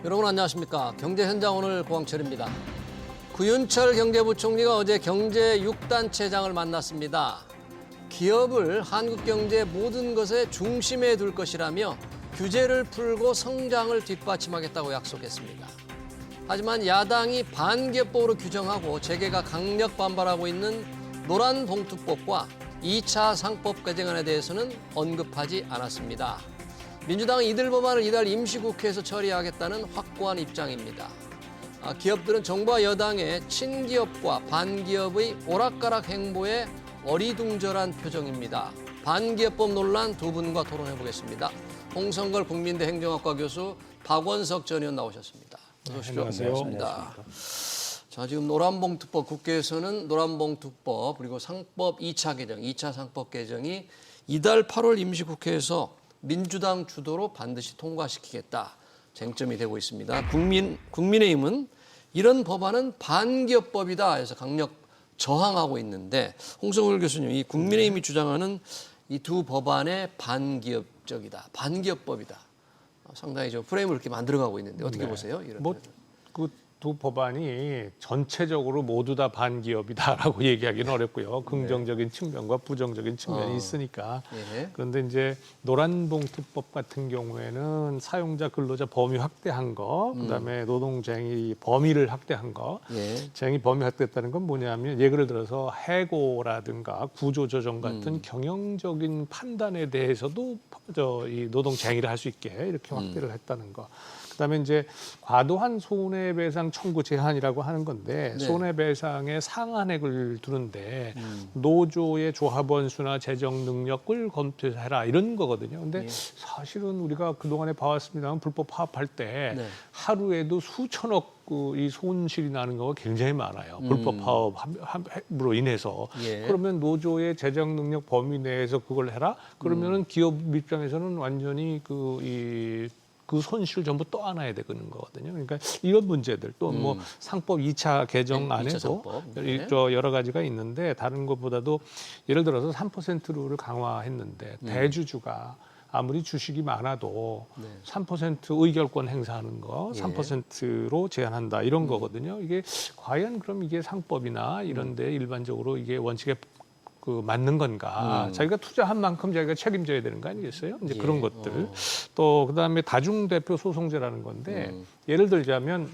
여러분 안녕하십니까. 경제현장 오늘 고광철입니다. 구윤철 경제부총리가 어제 경제 6단체장을 만났습니다. 기업을 한국 경제의 모든 것의 중심에 둘 것이라며 규제를 풀고 성장을 뒷받침하겠다고 약속했습니다. 하지만 야당이 반기업법으로 규정하고 재계가 강력 반발하고 있는 노란봉투법과 2차 상법 개정안에 대해서는 언급하지 않았습니다. 민주당은 이들 법안을 이달 임시국회에서 처리하겠다는 확고한 입장입니다. 기업들은 정부와 여당의 친기업과 반기업의 오락가락 행보에 어리둥절한 표정입니다. 반기업법 논란 두 분과 토론해 보겠습니다. 홍성걸 국민대 행정학과 교수, 박원석 전 의원 나오셨습니다. 어서 오십시오. 안녕하십니까. 자, 지금 노란봉투법, 국회에서는 노란봉투법 그리고 상법 2차 개정, 2차 상법 개정이 이달 8월 임시국회에서 민주당 주도로 반드시 통과시키겠다 쟁점이 되고 있습니다. 국민의힘은 이런 법안은 반기업법이다 해서 강력 저항하고 있는데, 홍성울 교수님, 이 국민의힘이 주장하는 이 두 법안의 반기업적이다, 반기업법이다, 상당히 저 프레임을 이렇게 만들어가고 있는데 어떻게 보세요? 이런 그 두 법안이 전체적으로 모두 다 반기업이다라고 얘기하기는 어렵고요. 긍정적인 측면과 부정적인 측면이 있으니까. 예. 그런데 이제 노란봉투법 같은 경우에는 사용자 근로자 범위 확대한 거, 그다음에 노동쟁의 범위를 확대한 거. 예. 쟁의 범위 확대했다는 건 뭐냐면 예를 들어서 해고라든가 구조조정 같은 경영적인 판단에 대해서도 이 노동쟁의를 할 수 있게 이렇게 확대를 했다는 거. 그다음에 이제 과도한 손해배상 청구 제한이라고 하는 건데, 네. 손해배상의 상한액을 두는데 노조의 조합원 수나 재정 능력을 검토해라 이런 거거든요. 근데 사실은 우리가 그동안에 봐왔습니다만 불법 파업할 때 네. 하루에도 수천억 이 손실이 나는 거가 굉장히 많아요. 불법 파업으로 인해서. 예. 그러면 노조의 재정 능력 범위 내에서 그걸 해라? 그러면은 기업 입장에서는 완전히 그 손실을 전부 떠안아야 되는 거거든요. 그러니까 이런 문제들, 또 뭐 상법 2차 개정 네, 2차 안에도 상법. 네. 여러 가지가 있는데, 다른 것보다도 예를 들어서 3% 룰을 강화했는데 대주주가 아무리 주식이 많아도 3% 의결권 행사하는 거 3%로 제한한다 이런 거거든요. 이게 과연 그럼 이게 상법이나 이런 데 일반적으로 이게 원칙에 맞는 건가? 자기가 투자한 만큼 자기가 책임져야 되는 거 아니겠어요? 이제 그런 것들. 또 그다음에 다중대표 소송제라는 건데, 예를 들자면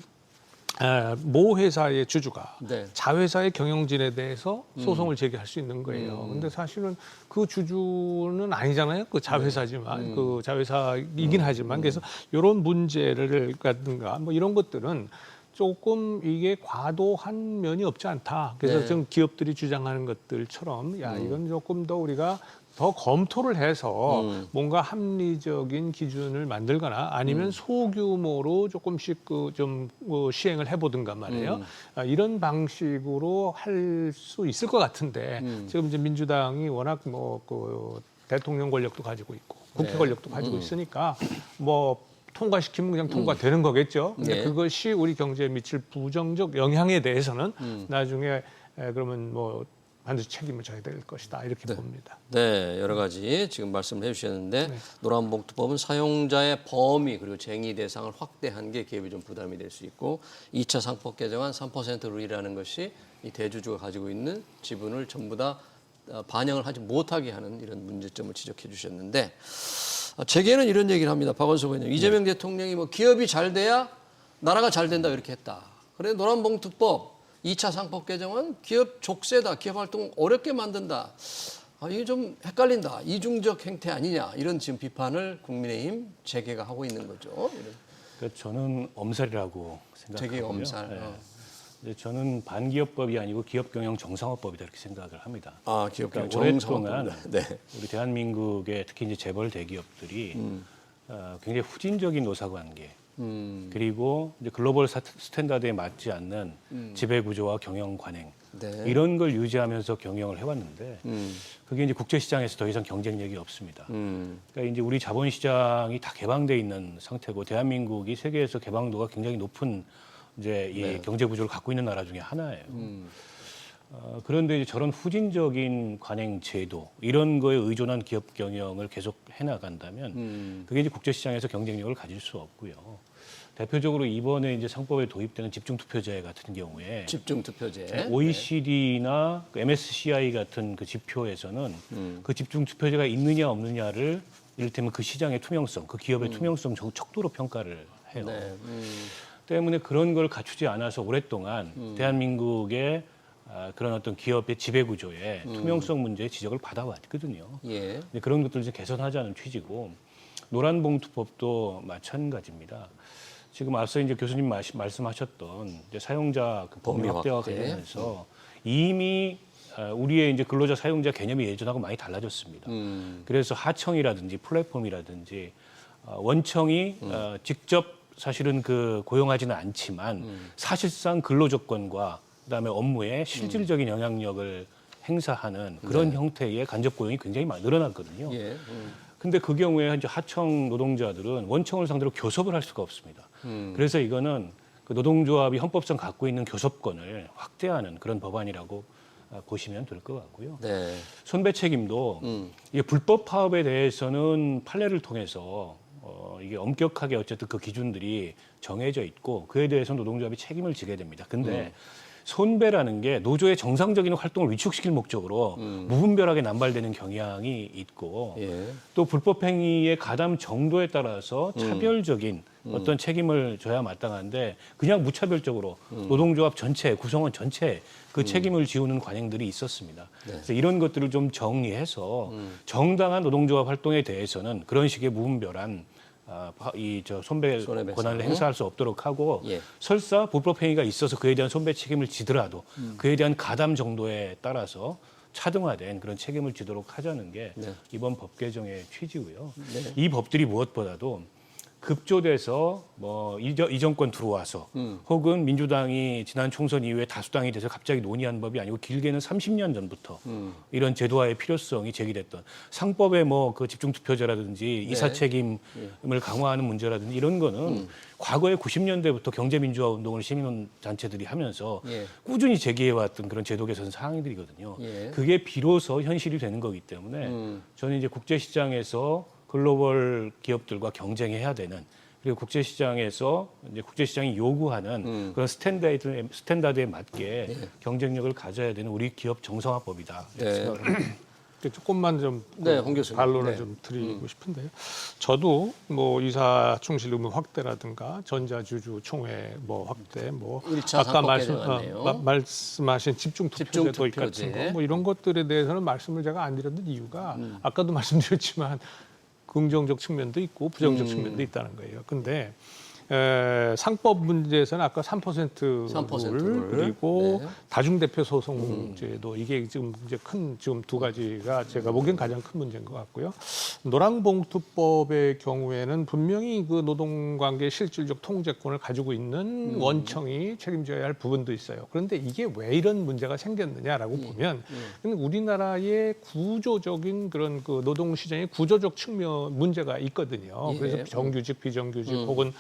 모 회사의 주주가 네. 자회사의 경영진에 대해서 소송을 제기할 수 있는 거예요. 근데 사실은 그 주주는 아니잖아요. 그 자회사지만 그 자회사이긴 하지만, 그래서 이런 문제를 갖든가 뭐 이런 것들은 조금 이게 과도한 면이 없지 않다. 그래서 네. 지금 기업들이 주장하는 것들처럼 이건 조금 더 우리가 더 검토를 해서 뭔가 합리적인 기준을 만들거나 아니면 소규모로 조금씩 시행을 해보든가 말이에요. 이런 방식으로 할 수 있을 것 같은데, 지금 이제 민주당이 워낙 대통령 권력도 가지고 있고 국회 권력도 가지고 있으니까 통과시키면 그냥 통과되는 거겠죠. 근데 네. 그것이 우리 경제에 미칠 부정적 영향에 대해서는 나중에 그러면 반드시 책임을 져야 될 것이다 이렇게 봅니다. 네, 여러 가지 지금 말씀을 해주셨는데, 노란봉투법은 사용자의 범위 그리고 쟁의 대상을 확대한 게 기업이 좀 부담이 될 수 있고, 2차 상법 개정안 3% 룰이라는 것이 이 대주주가 가지고 있는 지분을 전부 다 반영을 하지 못하게 하는 이런 문제점을 지적해 주셨는데, 재계는 이런 얘기를 합니다. 박원석 의원님, 이재명 대통령이 기업이 잘 돼야 나라가 잘 된다 이렇게 했다. 그래 노란봉투법 2차 상법 개정은 기업 족쇄다, 기업 활동 어렵게 만든다. 이게 좀 헷갈린다, 이중적 행태 아니냐, 이런 지금 비판을 국민의힘 재계가 하고 있는 거죠. 그러니까 저는 엄살이라고 생각하고요. 재계 엄살. 근데 저는 반기업법이 아니고 기업경영 정상화법이다 이렇게 생각을 합니다. 기업경영 그러니까 정상화법. 오랫동안 네. 우리 대한민국의 특히 이제 재벌 대기업들이 굉장히 후진적인 노사관계, 그리고 이제 글로벌 스탠다드에 맞지 않는 지배 구조와 경영 관행, 네. 이런 걸 유지하면서 경영을 해왔는데, 그게 이제 국제 시장에서 더 이상 경쟁력이 없습니다. 그러니까 이제 우리 자본시장이 다 개방돼 있는 상태고, 대한민국이 세계에서 개방도가 굉장히 높은 이제 이 경제 구조를 갖고 있는 나라 중에 하나예요. 그런데 이제 저런 후진적인 관행 제도 이런 거에 의존한 기업 경영을 계속 해나간다면 그게 이제 국제시장에서 경쟁력을 가질 수 없고요. 대표적으로 이번에 이제 상법에 도입되는 집중투표제 같은 경우에 집중투표제. OECD나 MSCI 같은 그 지표에서는 그 집중투표제가 있느냐 없느냐를 이를테면 그 시장의 투명성, 그 기업의 투명성 척도로 평가를 해요. 네. 때문에 그런 걸 갖추지 않아서 오랫동안 대한민국의 그런 어떤 기업의 지배구조에 투명성 문제의 지적을 받아왔거든요. 예. 근데 그런 것들을 이제 개선하자는 취지고 노란봉투법도 마찬가지입니다. 지금 앞서 이제 교수님 말씀하셨던 이제 사용자 그 범위 범위 확대와 확대. 관련해서 이미 우리의 이제 근로자 사용자 개념이 예전하고 많이 달라졌습니다. 그래서 하청이라든지 플랫폼이라든지 원청이 직접 사실은 그 고용하지는 않지만 사실상 근로 조건과 그다음에 업무에 실질적인 영향력을 행사하는 그런 형태의 간접 고용이 굉장히 많이 늘어났거든요. 예. 근데 그 경우에 이제 하청 노동자들은 원청을 상대로 교섭을 할 수가 없습니다. 그래서 이거는 그 노동조합이 헌법상 갖고 있는 교섭권을 확대하는 그런 법안이라고 보시면 될 것 같고요. 네. 손배 책임도 이게 불법 파업에 대해서는 판례를 통해서 이게 엄격하게 어쨌든 그 기준들이 정해져 있고 그에 대해서 노동조합이 책임을 지게 됩니다. 근데 손배라는 게 노조의 정상적인 활동을 위축시킬 목적으로 무분별하게 남발되는 경향이 있고 예. 또 불법 행위의 가담 정도에 따라서 차별적인 어떤 책임을 져야 마땅한데 그냥 무차별적으로 노동조합 전체, 구성원 전체 그 책임을 지우는 관행들이 있었습니다. 네. 그래서 이런 것들을 좀 정리해서 정당한 노동조합 활동에 대해서는 그런 식의 무분별한 손배 손해배상. 권한을 행사할 수 없도록 하고 예. 설사 불법 행위가 있어서 그에 대한 손배 책임을 지더라도 그에 대한 가담 정도에 따라서 차등화된 그런 책임을 지도록 하자는 게 네. 이번 법 개정의 취지고요. 네. 이 법들이 무엇보다도 급조돼서 이 정권 들어와서 혹은 민주당이 지난 총선 이후에 다수당이 돼서 갑자기 논의한 법이 아니고 길게는 30년 전부터 이런 제도화의 필요성이 제기됐던 상법의 그 집중투표제라든지 이사 책임을 강화하는 문제라든지 이런 거는 과거에 90년대부터 경제민주화 운동을 시민단체들이 하면서 예. 꾸준히 제기해왔던 그런 제도 개선 사항들이거든요. 예. 그게 비로소 현실이 되는 거기 때문에 저는 이제 국제시장에서 글로벌 기업들과 경쟁해야 되는 그리고 국제시장에서 이제 국제시장이 요구하는 그런 스탠다드에 맞게 경쟁력을 가져야 되는 우리 기업 정상화법이다. 이렇게 네. 생각을 합니다. 조금만 좀 네, 홍 교수님. 반론을 네. 좀 드리고 싶은데요. 저도 이사 충실 의무 확대라든가 전자주주 총회 확대, 1차 아까 상법 개정안이네요. 말씀하신 집중 투표제 도입 집중투표제. 같은 거 이런 것들에 대해서는 말씀을 제가 안 드렸던 이유가 아까도 말씀드렸지만 긍정적 측면도 있고 부정적 측면도 있다는 거예요. 근데 상법 문제에서는 아까 3%를 3%를. 그리고 네. 다중대표 소송제도 이게 지금 지금 두 가지가 제가 보기엔 가장 큰 문제인 것 같고요. 노란봉투법의 경우에는 분명히 그 노동관계 실질적 통제권을 가지고 있는 원청이 책임져야 할 부분도 있어요. 그런데 이게 왜 이런 문제가 생겼느냐라고 보면 우리나라의 구조적인 그런 그 노동시장의 구조적 측면 문제가 있거든요. 예. 그래서 정규직, 비정규직 혹은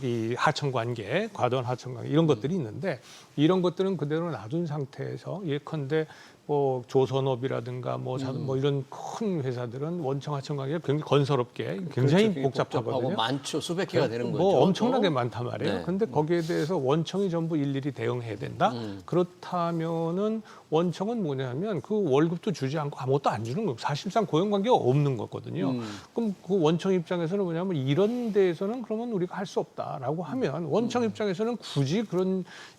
이 하청관계, 과도한 하청관계 이런 것들이 있는데 이런 것들은 그대로 놔둔 상태에서 예컨대 조선업이라든가 이런 큰 회사들은 원청 하청 관계가 굉장히 건설업계 굉장히 그렇죠. 복잡하거든요. 많죠. 수백 개가 되는 거죠. 엄청나게 많단 말이에요. 네. 그런데 거기에 대해서 원청이 전부 일일이 대응해야 된다. 그렇다면은 원청은 뭐냐면 그 월급도 주지 않고 아무것도 안 주는 거예요. 사실상 고용관계가 없는 거거든요. 그럼 그 원청 입장에서는 뭐냐면 이런 데에서는 그러면 우리가 할 수 없다라고 하면 원청 입장에서는 굳이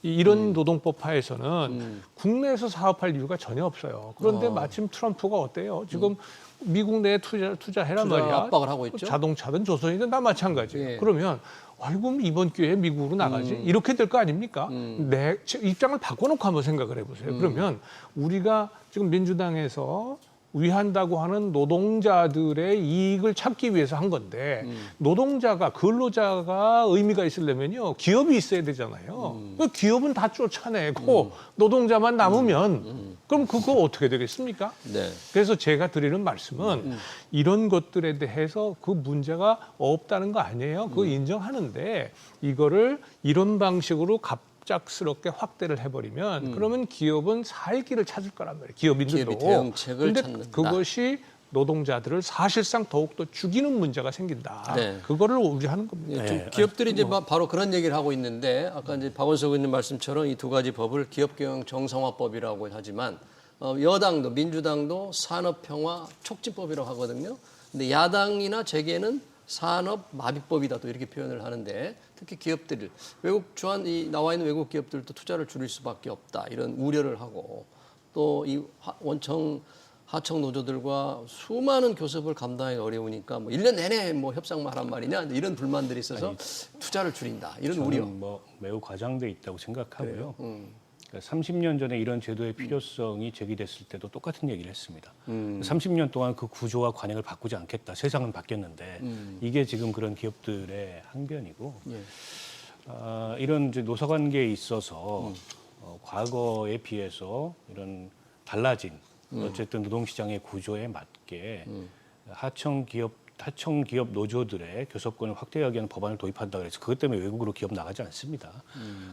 이런 노동법 하에서는 국내에서 사업할 이유가 전혀 없어요. 그런데 마침 트럼프가 어때요? 지금 미국 내에 투자해란 말이야. 압박을 하고 있죠. 자동차든 조선이든 다 마찬가지예요. 예. 그러면 아이고 이번 기회에 미국으로 나가지 이렇게 될 거 아닙니까? 내 입장을 바꿔놓고 한번 생각을 해보세요. 그러면 우리가 지금 민주당에서 위한다고 하는 노동자들의 이익을 찾기 위해서 한 건데 근로자가 의미가 있으려면요 기업이 있어야 되잖아요. 그 기업은 다 쫓아내고 노동자만 남으면 그럼 그거 어떻게 되겠습니까? 네. 그래서 제가 드리는 말씀은 이런 것들에 대해서 그 문제가 없다는 거 아니에요. 그거 인정하는데 이거를 이런 방식으로 갑작스럽게 확대를 해버리면 그러면 기업은 살 길을 찾을 거란 말이에요. 기업인들도. 기업이 대응책을 근데 찾는다. 그것이 노동자들을 사실상 더욱더 죽이는 문제가 생긴다. 네. 그거를 우려하는 겁니다. 예, 좀 기업들이 이제 바로 그런 얘기를 하고 있는데 아까 이제 박원석 의원님 말씀처럼 이 두 가지 법을 기업경영 정상화법이라고 하지만 여당도 민주당도 산업평화 촉진법이라고 하거든요. 근데 야당이나 재계는 산업마비법이다 또 이렇게 표현을 하는데 특히 기업들 외국 주한 이 나와 있는 외국 기업들도 투자를 줄일 수밖에 없다 이런 우려를 하고 또 이 원청 하청 노조들과 수많은 교섭을 감당하기 어려우니까 뭐 1년 내내 뭐 협상만 하란 말이냐 이런 불만들이 있어서 투자를 줄인다 이런 저는 우려. 뭐 매우 과장돼 있다고 생각하고요. 그러니까 30년 전에 이런 제도의 필요성이 제기됐을 때도 똑같은 얘기를 했습니다. 30년 동안 그 구조와 관행을 바꾸지 않겠다. 세상은 바뀌었는데 이게 지금 그런 기업들의 항변이고 예. 이런 이제 노사관계에 있어서 과거에 비해서 이런 달라진 어쨌든 노동시장의 구조에 맞게 하청 기업 노조들의 교섭권을 확대하기 위한 법안을 도입한다 그래서 그것 때문에 외국으로 기업 나가지 않습니다.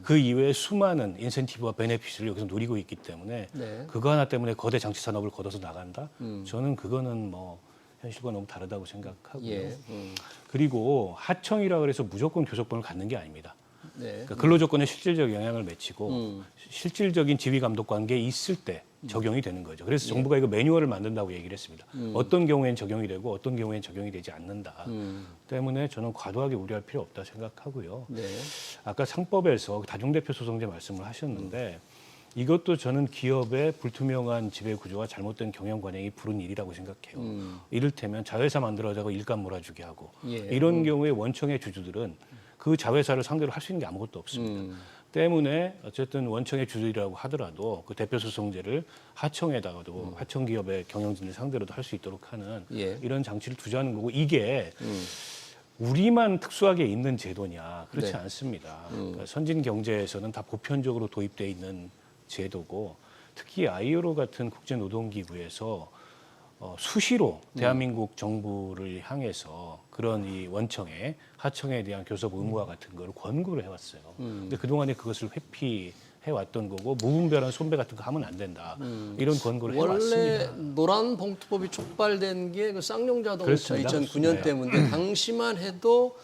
그 이외에 수많은 인센티브와 베네핏을 여기서 누리고 있기 때문에 네. 그거 하나 때문에 거대 장치 산업을 걷어서 나간다? 저는 그거는 뭐 현실과 너무 다르다고 생각하고요. 예. 그리고 하청이라 그래서 무조건 교섭권을 갖는 게 아닙니다. 네. 그러니까 근로조건에 실질적 영향을 미치고 실질적인 지휘 감독 관계에 있을 때 적용이 되는 거죠. 그래서 정부가 이거 매뉴얼을 만든다고 얘기를 했습니다. 어떤 경우엔 적용이 되고 어떤 경우엔 적용이 되지 않는다. 때문에 저는 과도하게 우려할 필요 없다 생각하고요. 네. 아까 상법에서 다중대표 소송제 말씀을 하셨는데 이것도 저는 기업의 불투명한 지배 구조와 잘못된 경영 관행이 부른 일이라고 생각해요. 이를테면 자회사 만들어자고 일감 몰아주게 하고 예. 이런 경우에 원청의 주주들은 그 자회사를 상대로 할 수 있는 게 아무것도 없습니다. 때문에 어쨌든 원청의 주주라고 하더라도 그 대표 소송제를 하청에다가도 하청 기업의 경영진을 상대로도 할 수 있도록 하는 예. 이런 장치를 투자하는 거고 이게 우리만 특수하게 있는 제도냐 그렇지 네. 않습니다. 그러니까 선진 경제에서는 다 보편적으로 도입돼 있는 제도고 특히 ILO 같은 국제노동기구에서 수시로 대한민국 정부를 향해서 그런 이 원청에 하청에 대한 교섭 의무화 같은 거를 권고를 해왔어요. 근데 그동안에 그것을 회피해왔던 거고 무분별한 손배 같은 거 하면 안 된다. 이런 권고를 해왔습니다. 원래 노란 봉투법이 촉발된 게 그 쌍용자동차 그렇습니다. 2009년 네. 때문에 당시만 해도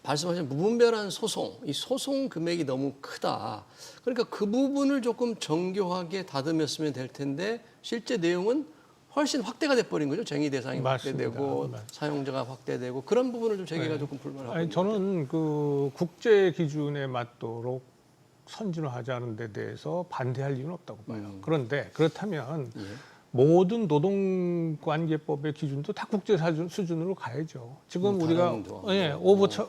말씀하신 무분별한 소송, 이 소송 금액이 너무 크다. 그러니까 그 부분을 조금 정교하게 다듬었으면 될 텐데 실제 내용은 훨씬 확대가 돼버린 거죠. 쟁의 대상이 맞습니다. 확대되고 사용자가 확대되고 그런 부분을 좀 재계가 조금 불만하고. 아니, 저는 그 국제 기준에 맞도록 선진화하자는 데 대해서 반대할 이유는 없다고 봐요. 그런데 그렇다면 모든 노동관계법의 기준도 다 국제 수준으로 가야죠. 지금 우리가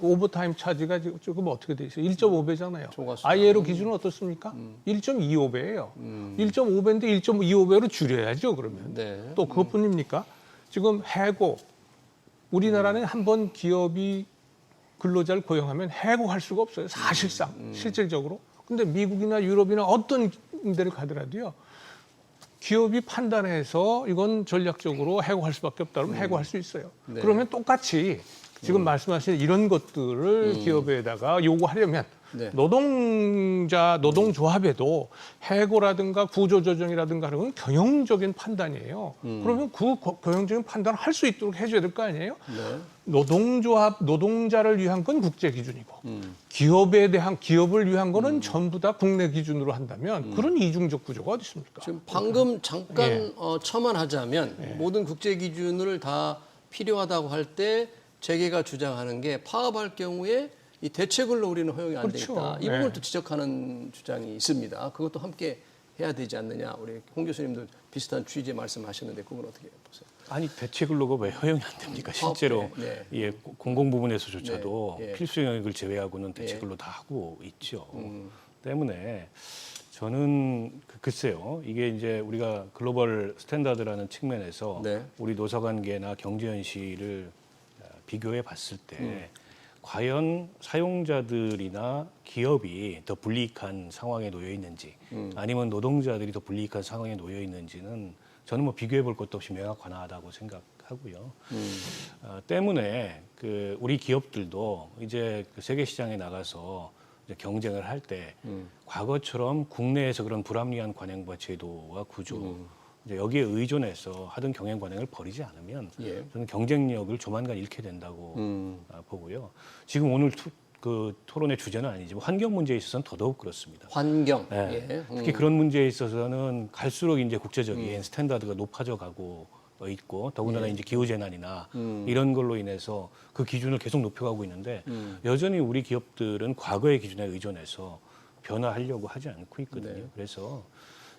오버타임 차지가 지금 어떻게 돼 있어요? 1.5배잖아요. 조가수. ILO 기준은 어떻습니까? 1.25배예요. 1.5배인데 1.25배로 줄여야죠. 그러면 네. 또 그것뿐입니까? 지금 해고 우리나라는 한번 기업이 근로자를 고용하면 해고할 수가 없어요. 사실상 실질적으로. 근데 미국이나 유럽이나 어떤 데를 가더라도요. 기업이 판단해서 이건 전략적으로 해고할 수밖에 없다 그러면 해고할 수 있어요. 네. 그러면 똑같이 지금 말씀하신 이런 것들을 기업에다가 요구하려면 네. 노동조합에도 해고라든가 구조조정이라든가 하는 건 경영적인 판단이에요. 그러면 그 경영적인 판단을 할 수 있도록 해줘야 될 거 아니에요? 네. 노동자를 위한 건 국제 기준이고 기업을 위한 거는 전부 다 국내 기준으로 한다면 그런 이중적 구조가 어디 있습니까? 지금 방금 잠깐 예. 첨언하자면 모든 국제 기준을 다 필요하다고 할 때 재계가 주장하는 게 파업할 경우에 이 대체근로 우리는 허용이 안 돼 그렇죠. 있다. 이 부분을 네. 또 지적하는 주장이 있습니다. 그것도 함께 해야 되지 않느냐. 우리 홍 교수님도 비슷한 취지의 말씀하셨는데 그건 어떻게 보세요? 아니 대체 근로가 왜 허용이 안 됩니까? 실제로 네. 예, 공공 부문에서조차도 네. 예. 필수 영역을 제외하고는 대체 예. 근로 다 하고 있죠. 때문에 저는 글쎄요. 이게 이제 우리가 글로벌 스탠다드라는 측면에서 네. 우리 노사관계나 경제 현실을 비교해 봤을 때 과연 사용자들이나 기업이 더 불이익한 상황에 놓여 있는지 아니면 노동자들이 더 불이익한 상황에 놓여 있는지는 저는 뭐 비교해 볼 것도 없이 명확하다고 생각하고요. 때문에 그 우리 기업들도 이제 그 세계 시장에 나가서 이제 경쟁을 할 때 과거처럼 국내에서 그런 불합리한 관행과 제도와 구조 이제 여기에 의존해서 하던 경영 관행을 버리지 않으면 예. 저는 경쟁력을 조만간 잃게 된다고 보고요. 지금 오늘 그 토론의 주제는 아니지만 환경 문제에 있어서는 더더욱 그렇습니다. 환경. 네. 예. 특히 그런 문제에 있어서는 갈수록 이제 국제적인 스탠다드가 높아져 가고 있고 더군다나 이제 기후 재난이나 이런 걸로 인해서 그 기준을 계속 높여가고 있는데 여전히 우리 기업들은 과거의 기준에 의존해서 변화하려고 하지 않고 있거든요. 네. 그래서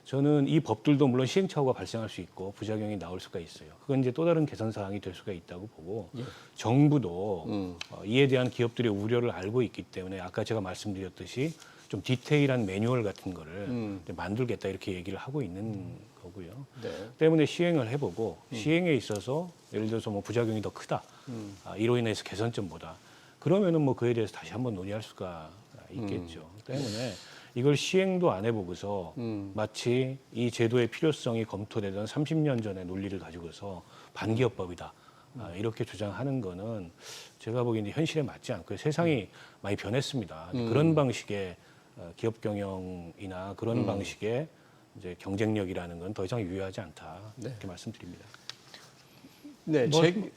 저는 이 법들도 물론 시행착오가 발생할 수 있고 부작용이 나올 수가 있어요. 그건 이제 또 다른 개선 사항이 될 수가 있다고 보고 정부도 이에 대한 기업들의 우려를 알고 있기 때문에 아까 제가 말씀드렸듯이 좀 디테일한 매뉴얼 같은 거를 만들겠다 이렇게 얘기를 하고 있는 거고요. 네. 때문에 시행을 해보고 시행에 있어서 예를 들어서 뭐 부작용이 더 크다. 이로 인해서 개선점 보다. 그러면은 뭐 그에 대해서 다시 한번 논의할 수가 있겠죠. 때문에 이걸 시행도 안 해보고서 마치 이 제도의 필요성이 검토되던 30년 전의 논리를 가지고서 반기업법이다. 이렇게 주장하는 거는 제가 보기에는 현실에 맞지 않고요. 세상이 많이 변했습니다. 그런 방식의 기업 경영이나 그런 방식의 이제 경쟁력이라는 건 더 이상 유효하지 않다. 네. 이렇게 말씀드립니다. 네,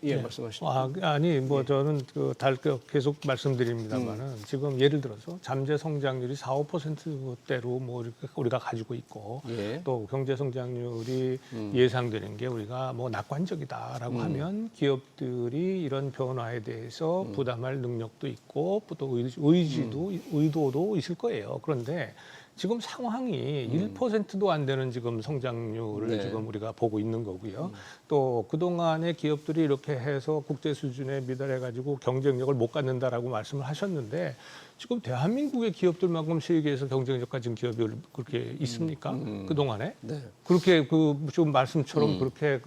예. 말씀하시죠. 아니 뭐 저는 계속 말씀드립니다만은 지금 예를 들어서 잠재 성장률이 4~5%대로 뭐 이렇게 우리가 가지고 있고 예. 또 경제 성장률이 예상되는 게 우리가 뭐 낙관적이다라고 하면 기업들이 이런 변화에 대해서 부담할 능력도 있고 또 의도도 있을 거예요. 그런데 지금 상황이 1%도 안 되는 지금 성장률을 네. 지금 우리가 보고 있는 거고요. 또 그동안에 기업들이 이렇게 해서 국제 수준에 미달해가지고 경쟁력을 못 갖는다라고 말씀을 하셨는데 지금 대한민국의 기업들만큼 세계에서 경쟁력 가진 기업이 그렇게 있습니까? 그동안에? 네. 그렇게 지금 말씀처럼 그렇게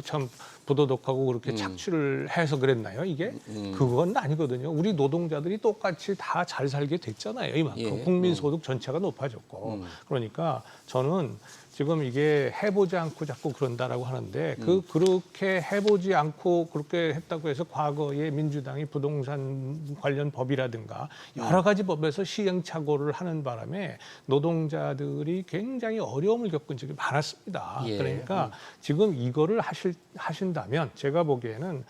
참 부도덕하고 그렇게 착취를 해서 그랬나요, 이게? 그건 아니거든요. 우리 노동자들이 똑같이 다 잘 살게 됐잖아요, 이만큼. 예. 국민소득 전체가 높아졌고. 그러니까 저는 지금 이게 해보지 않고 자꾸 그런다라고 하는데 그렇게 해보지 않고 그렇게 했다고 해서 과거에 민주당이 부동산 관련 법이라든가 여러 가지 법에서 시행착오를 하는 바람에 노동자들이 굉장히 어려움을 겪은 적이 많았습니다. 예. 그러니까 지금 이거를 하신다면 제가 보기에는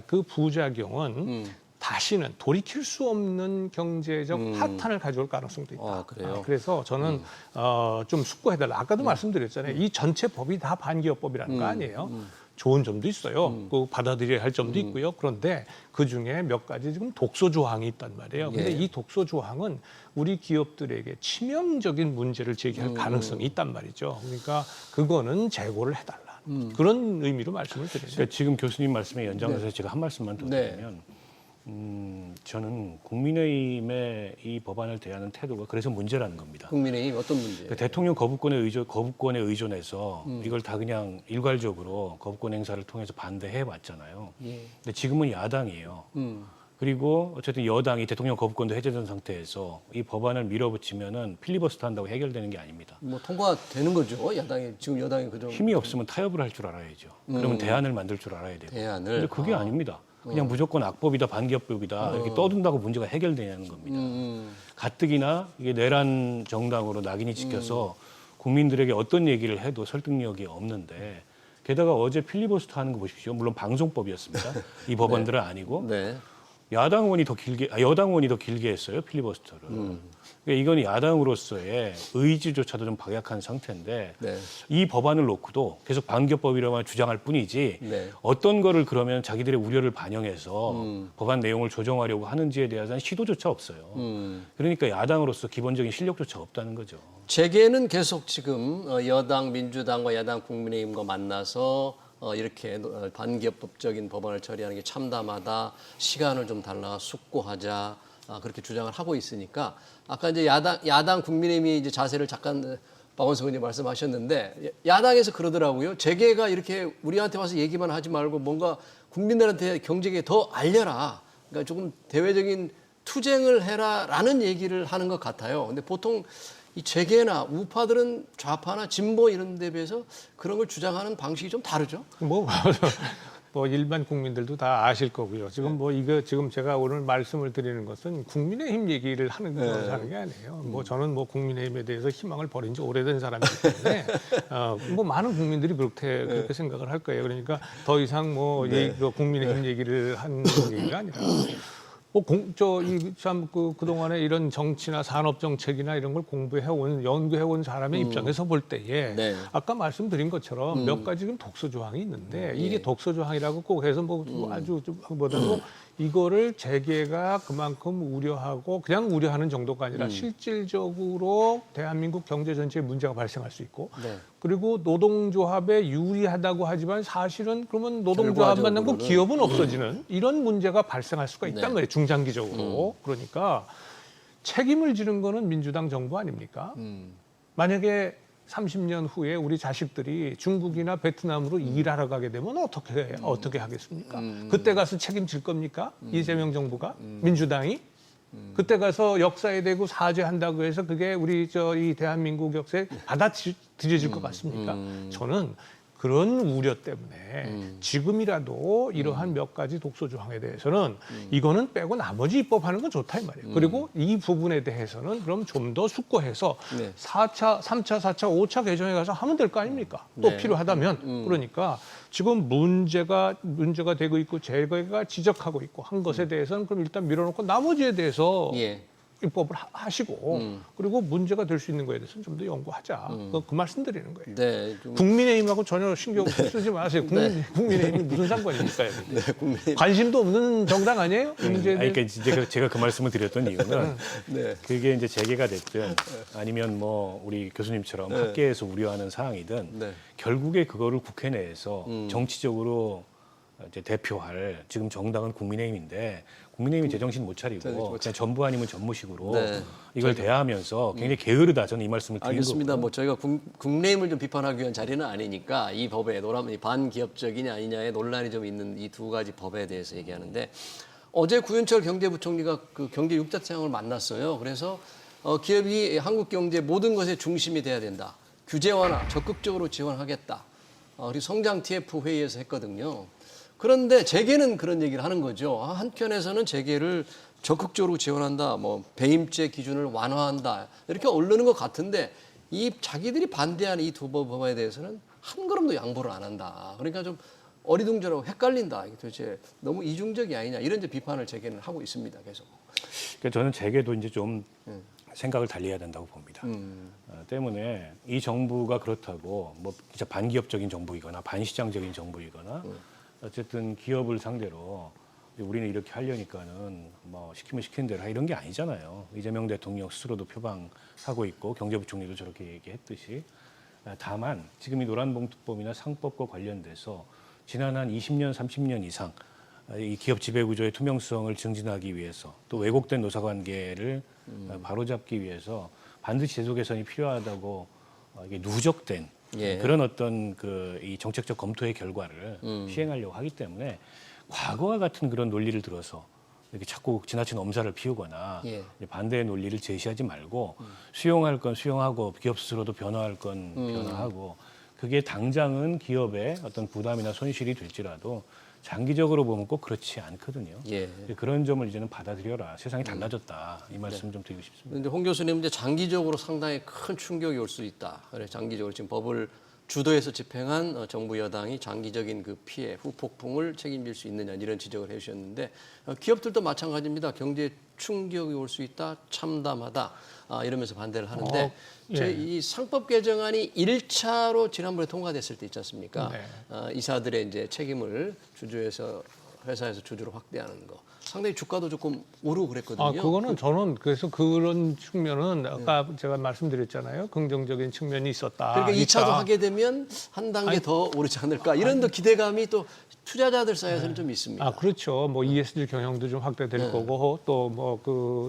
그 부작용은 다시는 돌이킬 수 없는 경제적 파탄을 가져올 가능성도 있다. 그래요? 그래서 저는 좀 숙고해달라. 아까도 말씀드렸잖아요. 이 전체 법이 다 반기업법이라는 거 아니에요. 좋은 점도 있어요. 그 받아들여야 할 점도 있고요. 그런데 그중에 몇 가지 지금 독소 조항이 있단 말이에요. 근데 예. 이 독소 조항은 우리 기업들에게 치명적인 문제를 제기할 가능성이 있단 말이죠. 그러니까 그거는 제고를 해달라. 그런 의미로 말씀을 드리죠. 그러니까 지금 교수님 말씀에 연장해서 제가 한 말씀만 더 네. 드리면 저는 국민의힘의 이 법안을 대하는 태도가 그래서 문제라는 겁니다. 국민의힘 어떤 문제예요? 그러니까 대통령 거부권에 의존해서 이걸 다 그냥 일괄적으로 거부권 행사를 통해서 반대해 왔잖아요. 예. 근데 지금은 야당이에요. 그리고 어쨌든 여당이 대통령 거부권도 해제된 상태에서 이 법안을 밀어붙이면은 필리버스터 한다고 해결되는 게 아닙니다. 뭐 통과되는 거죠. 야당이 지금 여당이 그정 힘이 없으면 타협을 할 줄 알아야죠. 그러면 대안을 만들 줄 알아야 되고. 대안을. 근데 그게 아닙니다. 그냥 무조건 악법이다, 반기업법이다 이렇게 떠든다고 문제가 해결되냐는 겁니다. 가뜩이나 이게 내란 정당으로 낙인이 찍혀서 국민들에게 어떤 얘기를 해도 설득력이 없는데 게다가 어제 필리버스터 하는 거 보십시오. 물론 방송법이었습니다. 이 법안들은 아니고 네. 여당 의원이 더 길게 했어요 필리버스터를. 그러니까 이건 야당으로서의 의지조차도 좀 박약한 상태인데 네. 이 법안을 놓고도 계속 반기업법이라만 주장할 뿐이지 네. 어떤 거를 그러면 자기들의 우려를 반영해서 법안 내용을 조정하려고 하는지에 대한 시도조차 없어요. 그러니까 야당으로서 기본적인 실력조차 없다는 거죠. 재계는 계속 지금 여당 민주당과 야당 국민의힘과 만나서 이렇게 반기업법적인 법안을 처리하는 게 참담하다. 시간을 좀 달라 숙고하자. 그렇게 주장을 하고 있으니까 아까 이제 야당 국민의힘이 이제 자세를 잠깐 박원석 의원님 말씀하셨는데 야당에서 그러더라고요. 재계가 이렇게 우리한테 와서 얘기만 하지 말고 뭔가 국민들한테 경제계 더 알려라. 그러니까 조금 대외적인 투쟁을 해라라는 얘기를 하는 것 같아요. 근데 보통 이 재계나 우파들은 좌파나 진보 이런 데 비해서 그런 걸 주장하는 방식이 좀 다르죠. 뭐 뭐 일반 국민들도 다 아실 거고요. 지금 뭐 이거 지금 제가 오늘 말씀을 드리는 것은 국민의힘 얘기를 하는 게 아니에요. 뭐 저는 뭐 국민의힘에 대해서 희망을 버린 지 오래된 사람이기 때문에 뭐 많은 국민들이 그렇게 생각을 할 거예요. 그러니까 더 이상 뭐 국민의힘 얘기를 한 얘기가 아니라. 그동안에 이런 정치나 산업 정책이나 이런 걸 연구해온 사람의 입장에서 볼 때에 네. 아까 말씀드린 것처럼 몇 가지 지금 독소 조항이 있는데 이게 독소 조항이라고 꼭 해서 뭐 아주 보다도 이거를 재계가 그만큼 우려하고 그냥 우려하는 정도가 아니라 실질적으로 대한민국 경제 전체에 문제가 발생할 수 있고 그리고 노동조합에 유리하다고 하지만 사실은 그러면 노동조합만 남고 기업은 없어지는 이런 문제가 발생할 수가 있단 말이에요. 중장기적으로. 그러니까 책임을 지는 거는 민주당 정부 아닙니까? 만약에 30년 후에 우리 자식들이 중국이나 베트남으로 일하러 가게 되면 어떻게 하겠습니까? 그때 가서 책임질 겁니까? 이재명 정부가? 민주당이? 그때 가서 역사에 대고 사죄한다고 해서 그게 우리 이 대한민국 역사에 받아들여질 것 같습니까? 저는 그런 우려 때문에 지금이라도 이러한 몇 가지 독소 조항에 대해서는 이거는 빼고 나머지 입법하는 건 좋다 이 말이에요. 그리고 이 부분에 대해서는 그럼 좀 더 숙고해서 4차, 3차, 4차, 5차 개정에 가서 하면 될 거 아닙니까? 또 필요하다면. 그러니까 지금 문제가 되고 있고 재계가 지적하고 있고 한 것에 대해서는 그럼 일단 밀어놓고 나머지에 대해서 입법을 하시고 그리고 문제가 될 수 있는 거에 대해서는 좀 더 연구하자. 그 말씀드리는 거예요. 네, 국민의힘하고 전혀 신경 쓰지 마세요. 국민의힘이 무슨 상관입니까? 관심도 없는 정당 아니에요? 이 문제에 대해. 그러니까 제가 그 말씀을 드렸던 이유는 그게 이제 재계가 됐든 아니면 뭐 우리 교수님처럼 학계에서 우려하는 사항이든 결국에 그거를 국회 내에서 정치적으로 이제 대표할 지금 정당은 국민의힘인데 국민의힘이 제정신 못 차리고 그냥 전부 아니면 전무식으로 이걸 대하면서 굉장히 게으르다 저는 이 말씀을 드리는 알겠습니다. 거고요. 뭐 저희가 국내임을 좀 비판하기 위한 자리는 아니니까 이 법에 반기업적이냐 아니냐의 논란이 좀 있는 이 두 가지 법에 대해서 얘기하는데 어제 구윤철 경제부총리가 그 경제 6자 체장을 만났어요. 그래서 기업이 한국 경제 모든 것의 중심이 돼야 된다. 규제 완화 적극적으로 지원하겠다. 그리고 성장 TF 회의에서 했거든요. 그런데 재계는 그런 얘기를 하는 거죠. 한편에서는 재계를 적극적으로 지원한다, 뭐 배임죄 기준을 완화한다 이렇게 오르는 것 같은데 이 자기들이 반대하는 이 두 법에 대해서는 한 걸음도 양보를 안 한다. 그러니까 좀 어리둥절하고 헷갈린다. 이게 도대체 너무 이중적이 아니냐 이런 이제 비판을 재계는 하고 있습니다. 계속. 그러니까 저는 재계도 이제 좀 생각을 달리해야 된다고 봅니다. 때문에 이 정부가 그렇다고 뭐 진짜 반기업적인 정부이거나 반시장적인 정부이거나 어쨌든 기업을 상대로 우리는 이렇게 하려니까는 뭐 시키면 시키는 대로 이런 게 아니잖아요. 이재명 대통령 스스로도 표방하고 있고 경제부총리도 저렇게 얘기했듯이 다만 지금 이 노란봉투법이나 상법과 관련돼서 지난 한 20년, 30년 이상 이 기업 지배구조의 투명성을 증진하기 위해서 또 왜곡된 노사관계를 바로잡기 위해서 반드시 제도 개선이 필요하다고 이게 누적된 그런 어떤 이 정책적 검토의 결과를 시행하려고 하기 때문에 과거와 같은 그런 논리를 들어서 이렇게 자꾸 지나친 엄살을 피우거나 반대의 논리를 제시하지 말고 수용할 건 수용하고 기업 스스로도 변화할 건 변화하고 그게 당장은 기업의 어떤 부담이나 손실이 될지라도 장기적으로 보면 꼭 그렇지 않거든요. 그런 점을 이제는 받아들여라. 세상이 달라졌다. 이 말씀 좀 드리고 싶습니다. 그런데 홍 교수님 이제 장기적으로 상당히 큰 충격이 올 수 있다. 그래 장기적으로 지금 법을 주도해서 집행한 정부 여당이 장기적인 그 피해, 후폭풍을 책임질 수 있느냐 이런 지적을 해주셨는데 기업들도 마찬가지입니다. 경제 충격이 올 수 있다, 참담하다 이러면서 반대를 하는데 이 상법 개정안이 1차로 지난번에 통과됐을 때 있지 않습니까? 이사들의 이제 책임을 주주에서 회사에서 주주로 확대하는 거. 상당히 주가도 조금 오르고 그랬거든요. 그거는 저는 그래서 그런 측면은 아까 제가 말씀드렸잖아요. 긍정적인 측면이 있었다. 그러니까 2차도 하게 되면 한 단계 더 오르지 않을까. 이런 더 기대감이 또 투자자들 사이에서는 좀 있습니다. 그렇죠. 뭐 ESG 경영도 좀 확대될 거고 또 뭐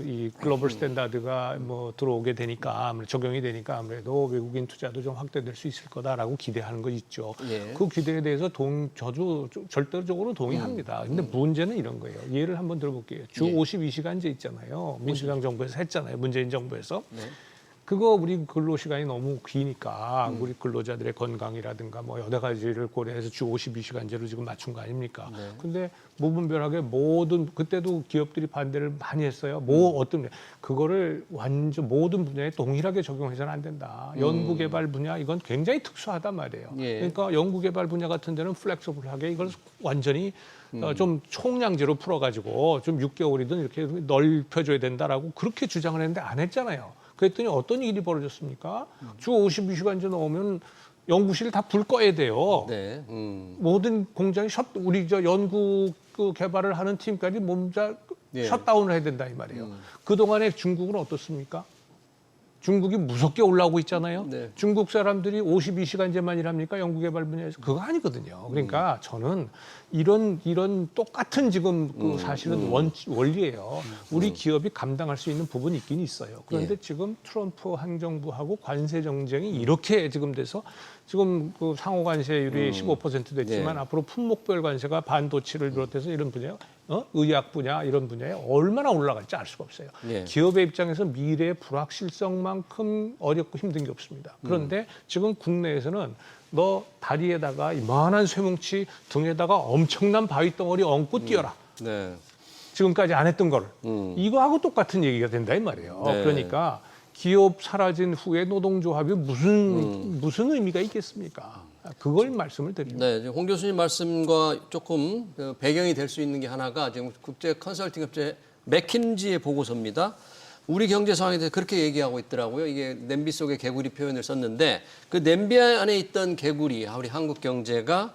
이 글로벌 스탠다드가 뭐 들어오게 되니까 아무래도 적용이 되니까 아무래도 외국인 투자도 좀 확대될 수 있을 거다라고 기대하는 거 있죠. 그 기대에 대해서 저도 절대적으로 동의합니다. 근데 문제는 이런 거예요. 예를 한번 들어볼게요. 주 52시간제 있잖아요. 민주당 정부에서 했잖아요. 문재인 정부에서. 그거 우리 근로 시간이 너무 기니까 우리 근로자들의 건강이라든가 뭐 여러 가지를 고려해서 주 52시간제로 지금 맞춘 거 아닙니까? 네. 근데 무분별하게 모든 그때도 기업들이 반대를 많이 했어요. 어떤 그거를 완전 모든 분야에 동일하게 적용해서는 안 된다. 연구개발 분야 이건 굉장히 특수하단 말이에요. 예. 그러니까 연구개발 분야 같은 데는 플렉서블하게 이걸 완전히 좀 총량제로 풀어가지고 좀 6개월이든 이렇게 넓혀줘야 된다라고 그렇게 주장을 했는데 안 했잖아요. 그랬더니 어떤 일이 벌어졌습니까? 주 52시간제 넣으면 연구실 다 불 꺼야 돼요. 네. 모든 공장이 우리 저 연구 그 개발을 하는 팀까지 몸자 예. 셧다운을 해야 된다 이 말이에요. 그동안에 중국은 어떻습니까? 중국이 무섭게 올라오고 있잖아요. 네. 중국 사람들이 52시간제만 일합니까? 연구개발 분야에서 그거 아니거든요. 그러니까 저는 이런 똑같은 지금 그 사실은 원리예요. 우리 기업이 감당할 수 있는 부분이 있긴 있어요. 그런데 지금 트럼프 행정부하고 관세 정쟁이 이렇게 지금 돼서 지금 그 상호 관세율이 15% 됐지만 앞으로 품목별 관세가 반도체를 비롯해서 이런 분야, 의약 분야 이런 분야에 얼마나 올라갈지 알 수가 없어요. 예. 기업의 입장에서 미래의 불확실성만큼 어렵고 힘든 게 없습니다. 그런데 지금 국내에서는 너 다리에다가 이만한 쇠뭉치 등에다가 엄청난 바위 덩어리 얹고 뛰어라. 네. 지금까지 안 했던 거를. 이거하고 똑같은 얘기가 된다 이 말이에요. 네. 그러니까 기업 사라진 후에 노동조합이 무슨 의미가 있겠습니까? 그걸 말씀을 드립니다. 네, 홍 교수님 말씀과 조금 배경이 될 수 있는 게 하나가 지금 국제 컨설팅 업체 맥킨지의 보고서입니다. 우리 경제 상황에 대해서 그렇게 얘기하고 있더라고요. 이게 냄비 속의 개구리 표현을 썼는데 그 냄비 안에 있던 개구리, 우리 한국 경제가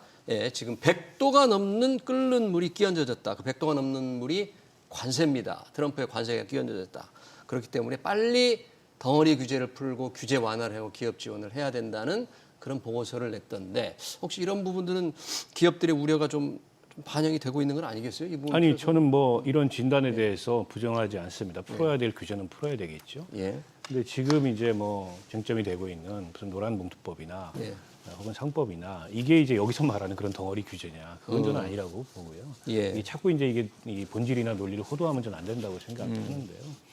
지금 100도가 넘는 끓는 물이 끼얹어졌다. 그 100도가 넘는 물이 관세입니다. 트럼프의 관세가 끼얹어졌다. 그렇기 때문에 빨리 덩어리 규제를 풀고 규제 완화를 하고 기업 지원을 해야 된다는 그런 보고서를 냈던데 혹시 이런 부분들은 기업들의 우려가 좀 반영이 되고 있는 건 아니겠어요? 이 부분 아니 저는 뭐 이런 진단에 대해서 부정하지 않습니다. 풀어야 될 규제는 풀어야 되겠죠. 예. 근데 지금 이제 뭐 쟁점이 되고 있는 무슨 노란봉투법이나 예. 혹은 상법이나 이게 이제 여기서 말하는 그런 덩어리 규제냐 그건 저는 아니라고 보고요. 예. 이게 자꾸 이제 이게 이 본질이나 논리를 호도하면 저는 안 된다고 생각하는데요.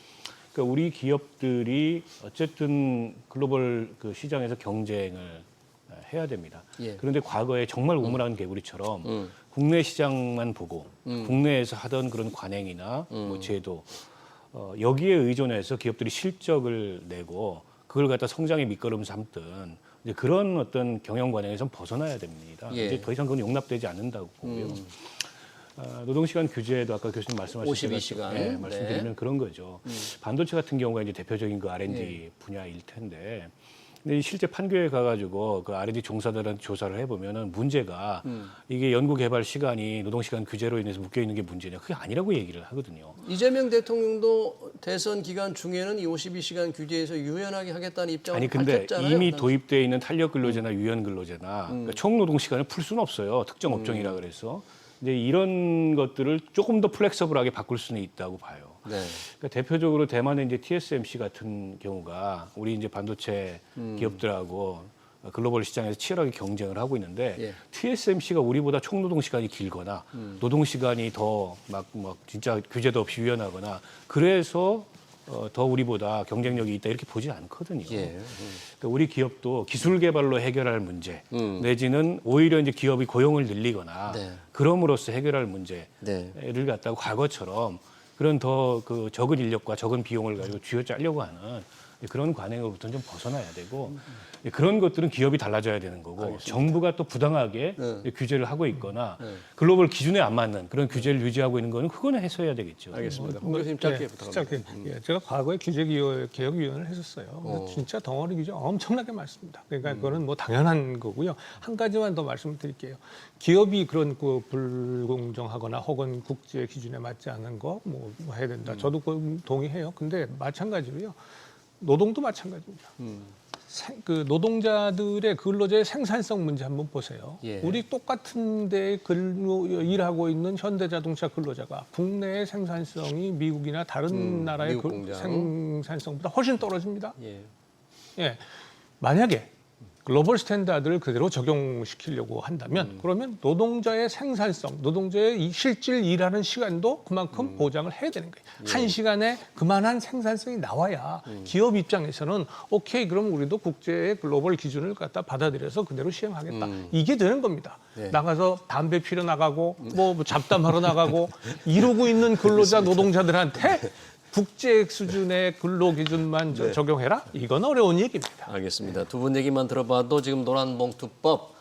그러니까 우리 기업들이 어쨌든 글로벌 그 시장에서 경쟁을 해야 됩니다. 예. 그런데 과거에 정말 우물한 개구리처럼 국내 시장만 보고 국내에서 하던 그런 관행이나 뭐 제도 여기에 의존해서 기업들이 실적을 내고 그걸 갖다 성장의 밑거름 삼든 이제 그런 어떤 경영 관행에서 벗어나야 됩니다. 예. 이제 더 이상 그건 용납되지 않는다고 보고요. 노동시간 규제도 아까 교수님 말씀하신 52시간. 네, 말씀드리면 네. 그런 거죠. 반도체 같은 경우가 이제 대표적인 그 R&D 분야일 텐데 근데 실제 판교에 가가지고 그 R&D 종사들한테 조사를 해보면은 문제가 이게 연구개발 시간이 노동시간 규제로 인해서 묶여 있는 게 문제냐 그게 아니라고 얘기를 하거든요. 이재명 대통령도 대선 기간 중에는 이 52시간 규제에서 유연하게 하겠다는 입장을 아니 근데 밝혔잖아요. 이미 도입되어 있는 탄력 근로제나 유연 근로제나 그러니까 총 노동 시간을 풀 수는 없어요. 특정 업종이라 그래서 이제 이런 것들을 조금 더 플렉서블하게 바꿀 수는 있다고 봐요. 네. 그러니까 대표적으로 대만의 이제 TSMC 같은 경우가 우리 이제 반도체 기업들하고 글로벌 시장에서 치열하게 경쟁을 하고 있는데 예. TSMC가 우리보다 총 노동 시간이 길거나 노동 시간이 더 막 진짜 규제도 없이 유연하거나 그래서 더 우리보다 경쟁력이 있다 이렇게 보지 않거든요. 예. 그러니까 우리 기업도 기술 개발로 해결할 문제 내지는 오히려 이제 기업이 고용을 늘리거나 네. 그럼으로써 해결할 문제를 네. 갖다가 과거처럼 그런 더 그 적은 인력과 적은 비용을 가지고 쥐어짜려고 하는 그런 관행으로부터는 좀 벗어나야 되고 그런 것들은 기업이 달라져야 되는 거고 알겠습니다. 정부가 또 부당하게 네. 규제를 하고 있거나 네. 글로벌 기준에 안 맞는 그런 규제를 유지하고 있는 거는 그거는 해소해야 되겠죠. 알겠습니다. 홍 교수님 짧게 부탁합니다. 짧게. 예, 제가 과거에 개혁위원회를 했었어요. 근데 진짜 덩어리 규제 엄청나게 많습니다. 그러니까 그거는 뭐 당연한 거고요. 한 가지만 더 말씀드릴게요. 기업이 그런 그 불공정하거나 혹은 국제 기준에 맞지 않는 거 뭐 해야 된다. 저도 그 동의해요. 근데 마찬가지로요. 노동도 마찬가지입니다. 그 노동자들의 근로자의 생산성 문제 한번 보세요. 예. 우리 똑같은 데 일하고 있는 현대자동차 근로자가 국내의 생산성이 미국이나 다른 나라의 미국 공장. 생산성보다 훨씬 떨어집니다. 예. 예. 만약에 글로벌 스탠다드를 그대로 적용시키려고 한다면 그러면 노동자의 생산성, 노동자의 이 실질 일하는 시간도 그만큼 보장을 해야 되는 거예요. 한 시간에 그만한 생산성이 나와야 기업 입장에서는 오케이 그럼 우리도 국제의 글로벌 기준을 갖다 받아들여서 그대로 시행하겠다. 이게 되는 겁니다. 나가서 담배 피러 나가고 뭐 잡담하러 나가고 이러고 있는 근로자 노동자들한테 국제 수준의 근로 기준만 적용해라? 이건 어려운 얘기입니다. 알겠습니다. 두 분 얘기만 들어봐도 지금 노란봉투법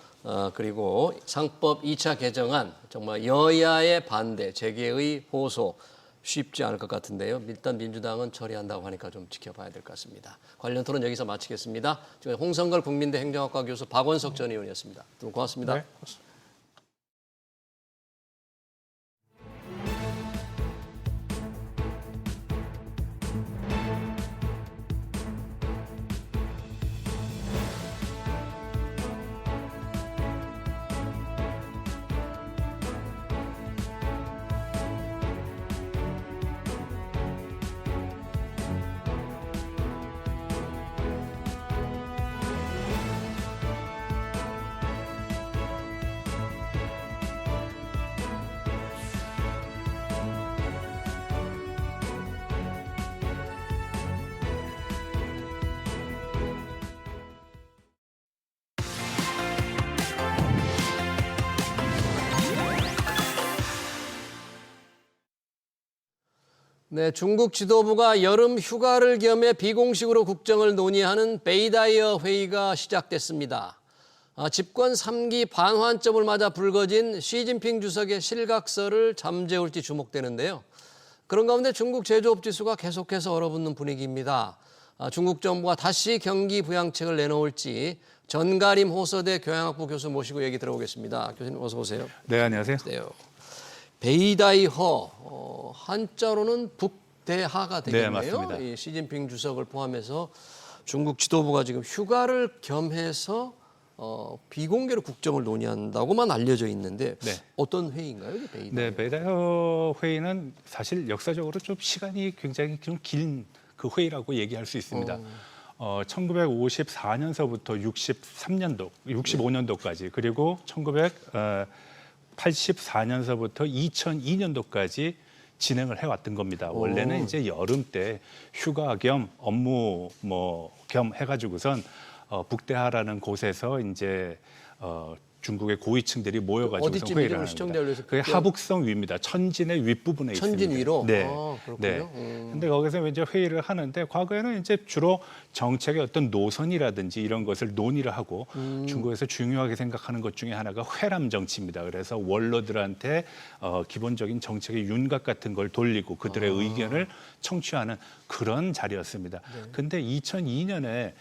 그리고 상법 2차 개정안 정말 여야의 반대, 재계의 호소 쉽지 않을 것 같은데요. 일단 민주당은 처리한다고 하니까 좀 지켜봐야 될 것 같습니다. 관련 토론 여기서 마치겠습니다. 지금 홍성걸 국민대 행정학과 교수 박원석 전 의원이었습니다. 두 분 고맙습니다. 네. 네, 중국 지도부가 여름 휴가를 겸해 비공식으로 국정을 논의하는 베이다이어 회의가 시작됐습니다. 집권 3기 반환점을 맞아 불거진 시진핑 주석의 실각설을 잠재울지 주목되는데요. 그런 가운데 중국 제조업 지수가 계속해서 얼어붙는 분위기입니다. 중국 정부가 다시 경기 부양책을 내놓을지 전가림 호서대 교양학부 교수 모시고 얘기 들어보겠습니다. 교수님 어서 오세요. 네, 안녕하세요. 네. 베이다이허 한자로는 북대하가 되겠네요. 네, 맞습니다. 이 시진핑 주석을 포함해서 중국 지도부가 지금 휴가를 겸해서 비공개로 국정을 논의한다고만 알려져 있는데 네. 어떤 회의인가요? 이게 베이다이허? 네, 베이다이어 회의는 사실 역사적으로 좀 시간이 굉장히 좀 긴 그 회의라고 얘기할 수 있습니다. 1954년서부터 65년도까지 그리고 1984년서부터 2002년도까지 진행을 해왔던 겁니다. 원래는 이제 여름 때 휴가 겸 업무 겸 해가지고선 북대하라는 곳에서 이제 중국의 고위층들이 모여가지고 어디쯤 회의를 이름을 합니다. 시청자 알려서 그게 하북성 위입니다. 천진의 윗부분에 천진 있습니다. 위로? 네. 그렇군요. 네. 근데 거기서 이제 회의를 하는데 과거에는 이제 주로 정책의 어떤 노선이라든지 이런 것을 논의를 하고 중국에서 중요하게 생각하는 것 중에 하나가 회람 정치입니다. 그래서 원로들한테 기본적인 정책의 윤곽 같은 걸 돌리고 그들의 의견을 청취하는 그런 자리였습니다. 근데 2002년에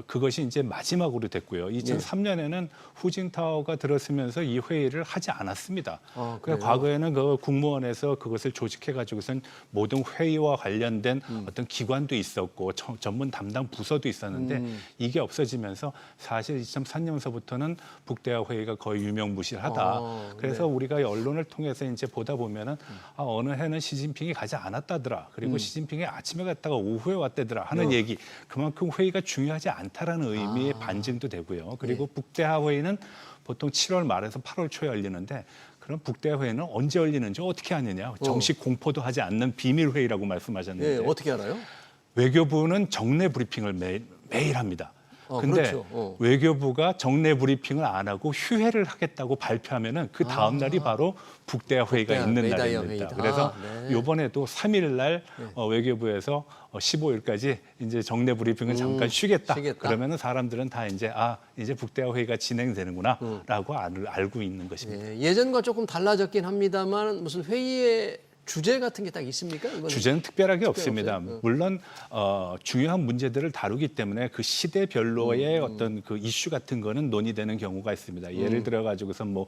그것이 이제 마지막으로 됐고요. 2003년에는 후진타오가 들었으면서 이 회의를 하지 않았습니다. 그래서 과거에는 그 국무원에서 그것을 조직해가지고선 모든 회의와 관련된 어떤 기관도 있었고 전문 담당 부서도 있었는데 이게 없어지면서 사실 2003년서부터는 북대화 회의가 거의 유명무실하다. 그래서 우리가 언론을 통해서 이제 보다 보면은 어느 해는 시진핑이 가지 않았다더라. 그리고 시진핑이 아침에 갔다가 오후에 왔다더라 하는 얘기. 그만큼 회의가 중요하지 않다라는 의미의 반증도 되고요. 그리고 북대화 회의는 보통 7월 말에서 8월 초에 열리는데 그럼 북대화 회의는 언제 열리는지 어떻게 하느냐. 정식 공포도 하지 않는 비밀 회의라고 말씀하셨는데 어떻게 알아요? 외교부는 정례 브리핑을 매일 합니다. 근데 그렇죠. 외교부가 정례 브리핑을 안 하고 휴회를 하겠다고 발표하면은 그 다음 날이 바로 북대화 회의가 있는 베이다이어 날입니다. 회의다. 그래서 이번에도 3일 날 외교부에서 15일까지 이제 정례 브리핑을 잠깐 쉬겠다. 그러면은 사람들은 다 이제 이제 북대화 회의가 진행되는구나라고 알고 있는 것입니다. 예전과 조금 달라졌긴 합니다만 무슨 회의에 주제 같은 게 딱 있습니까? 이거는 주제는 특별하게 없습니다. 없어요? 물론 중요한 문제들을 다루기 때문에 그 시대별로의 어떤 그 이슈 같은 거는 논의되는 경우가 있습니다. 예를 들어 가지고서 뭐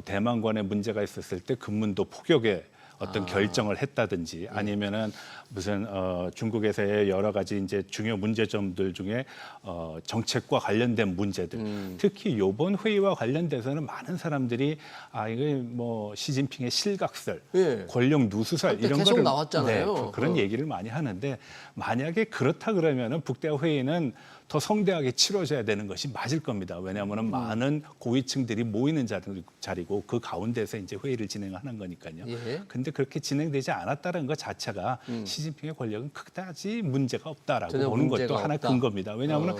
대만관에 문제가 있었을 때 금문도 포격에 어떤 결정을 했다든지 아니면은 무슨 중국에서의 여러 가지 이제 중요 문제점들 중에 정책과 관련된 문제들 특히 이번 회의와 관련돼서는 많은 사람들이 이게 뭐 시진핑의 실각설, 권력 누수설 이런 계속 거를 나왔잖아요. 그런 얘기를 많이 하는데 만약에 그렇다 그러면은 북대화 회의는 더 성대하게 치러져야 되는 것이 맞을 겁니다. 왜냐하면 많은 고위층들이 모이는 자리고 그 가운데서 이제 회의를 진행하는 거니까요. 예. 근데 그렇게 진행되지 않았다는 것 자체가 시진핑의 권력은 그다지 문제가 없다라고 전혀 보는 것도 문제가 하나 없다. 근거입니다. 왜냐하면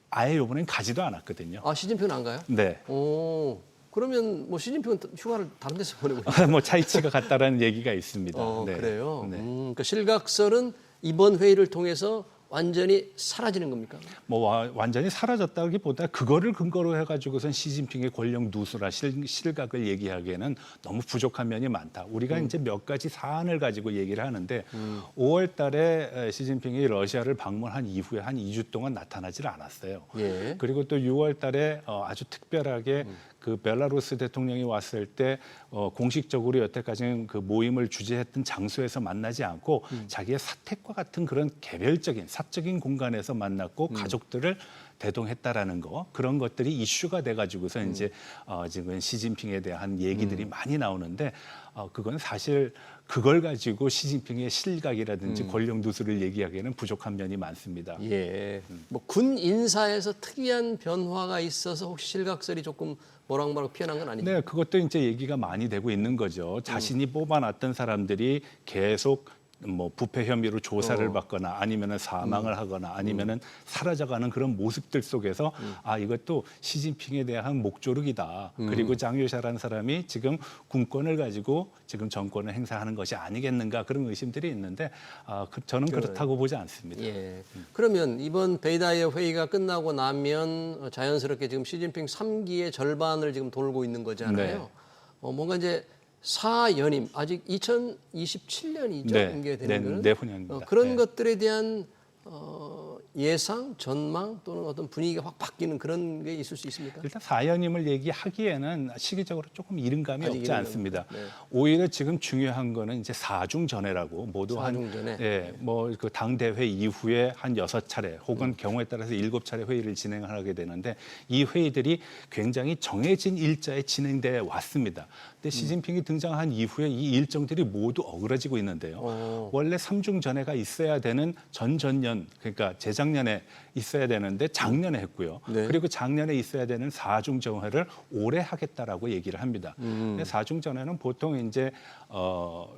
아예 이번엔 가지도 않았거든요. 아, 시진핑은 안 가요? 네. 오, 그러면 뭐 시진핑은 휴가를 다른 데서 보내고 있어요. 뭐 차이치가 같다라는 얘기가 있습니다. 네. 그래요. 네. 그러니까 실각설은 이번 회의를 통해서 완전히 사라지는 겁니까? 뭐 완전히 사라졌다기보다 그거를 근거로 해가지고선 시진핑의 권력 누수나 실각을 얘기하기에는 너무 부족한 면이 많다. 우리가 이제 몇 가지 사안을 가지고 얘기를 하는데 5월 달에 시진핑이 러시아를 방문한 이후에 한 2주 동안 나타나질 않았어요. 예. 그리고 또 6월 달에 아주 특별하게 그 벨라루스 대통령이 왔을 때 공식적으로 여태까지는 그 모임을 주재했던 장소에서 만나지 않고 자기의 사택과 같은 그런 개별적인 사적인 공간에서 만났고 가족들을 대동했다라는 거 그런 것들이 이슈가 돼가지고서 이제 지금 시진핑에 대한 얘기들이 많이 나오는데 그건 사실 그걸 가지고 시진핑의 실각이라든지 권력 누수를 얘기하기에는 부족한 면이 많습니다. 예. 뭐 군 인사에서 특이한 변화가 있어서 혹시 실각설이 조금 모락모락 피어난 건 아니죠? 네, 그것도 이제 얘기가 많이 되고 있는 거죠. 자신이 뽑아놨던 사람들이 계속 뭐 부패 혐의로 조사를 받거나 아니면은 사망을 하거나 아니면은 사라져가는 그런 모습들 속에서 아 이것도 시진핑에 대한 목조르기다. 그리고 장 요샤라는 사람이 지금 군권을 가지고 지금 정권을 행사하는 것이 아니겠는가 그런 의심들이 있는데 저는 그렇다고 보지 않습니다. 예. 그러면 이번 베이다이어 회의가 끝나고 나면 자연스럽게 지금 시진핑 3기의 절반을 지금 돌고 있는 거잖아요. 네. 뭔가 이제 사연임 아직 2027년이죠. 네, 공개되는 거는 내후년입니다. 그런 네. 것들에 대한 예상, 전망 또는 어떤 분위기가 확 바뀌는 그런 게 있을 수 있습니까? 일단 사연임을 얘기하기에는 시기적으로 조금 이른 감이 아직 없지 이른 않습니다. 감이, 네. 오히려 지금 중요한 거는 이제 사중전회라고 모두 사중전회? 예, 뭐 그 당 대회 이후에 한 6차례 혹은 경우에 따라서 7차례 회의를 진행하게 되는데 이 회의들이 굉장히 정해진 일자에 진행돼 왔습니다. 근데 시진핑이 등장한 이후에 이 일정들이 모두 어그러지고 있는데요. 원래 삼중전회가 있어야 되는 전전년 그러니까 재작년에 있어야 되는데 작년에 했고요. 네. 그리고 작년에 있어야 되는 사중전회를 올해 하겠다라고 얘기를 합니다. 근데 사중전회는 보통 이제